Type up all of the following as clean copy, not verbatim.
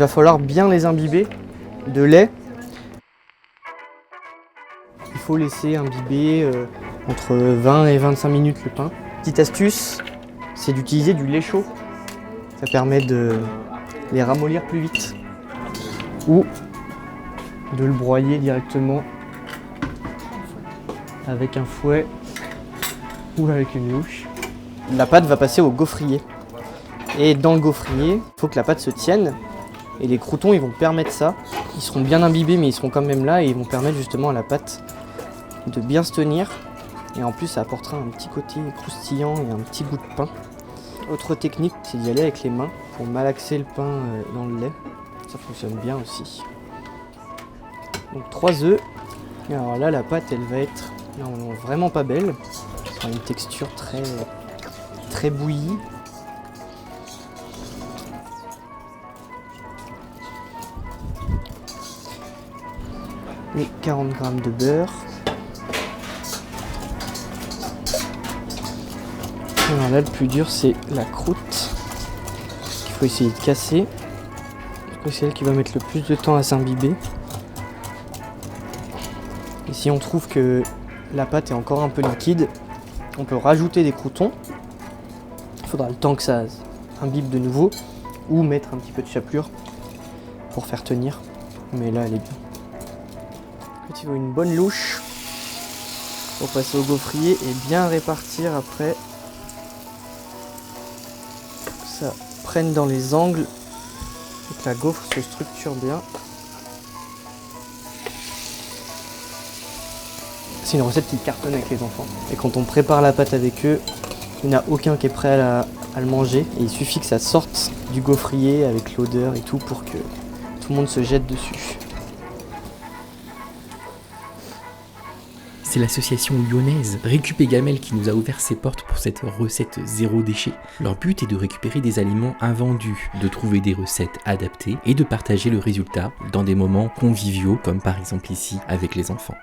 va falloir bien les imbiber de lait. Il faut laisser imbiber entre 20 et 25 minutes le pain. Petite astuce, c'est d'utiliser du lait chaud. Ça permet de les ramollir plus vite. Ou de le broyer directement avec un fouet ou avec une louche. La pâte va passer au gaufrier. Et dans le gaufrier, il faut que la pâte se tienne. Et les croûtons, ils vont permettre ça. Ils seront bien imbibés, mais ils seront quand même là et ils vont permettre justement à la pâte de bien se tenir. Et en plus, ça apportera un petit côté croustillant et un petit goût de pain. Autre technique, c'est d'y aller avec les mains pour malaxer le pain dans le lait. Ça fonctionne bien aussi. Donc 3 œufs. Et alors là, la pâte, elle va être normalement vraiment pas belle. Ça aura une texture très bouillie. Et 40 g de beurre. Alors là, le plus dur, c'est la croûte qu'il faut essayer de casser. C'est elle qui va mettre le plus de temps à s'imbiber. Et si on trouve que la pâte est encore un peu liquide, on peut rajouter des croûtons. Il faudra le temps que ça imbibe de nouveau, ou mettre un petit peu de chapelure pour faire tenir. Mais là, elle est bien. Il faut une bonne louche pour passer au gaufrier et bien répartir après. Que ça prenne dans les angles et que la gaufre se structure bien. C'est une recette qui cartonne avec les enfants. Et quand on prépare la pâte avec eux, il n'y en a aucun qui est prêt à le manger. Et il suffit que ça sorte du gaufrier avec l'odeur et tout pour que tout le monde se jette dessus. C'est l'association lyonnaise Récup et Gamelle qui nous a ouvert ses portes pour cette recette zéro déchet. Leur but est de récupérer des aliments invendus, de trouver des recettes adaptées et de partager le résultat dans des moments conviviaux comme par exemple ici avec les enfants.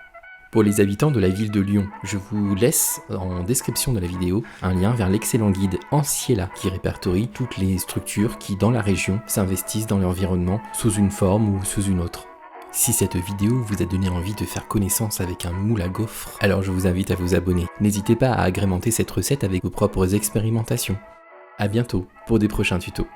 Pour les habitants de la ville de Lyon, je vous laisse en description de la vidéo un lien vers l'excellent guide Anciella qui répertorie toutes les structures qui dans la région s'investissent dans l'environnement sous une forme ou sous une autre. Si cette vidéo vous a donné envie de faire connaissance avec un moule à gaufres, alors je vous invite à vous abonner. N'hésitez pas à agrémenter cette recette avec vos propres expérimentations. A bientôt pour des prochains tutos.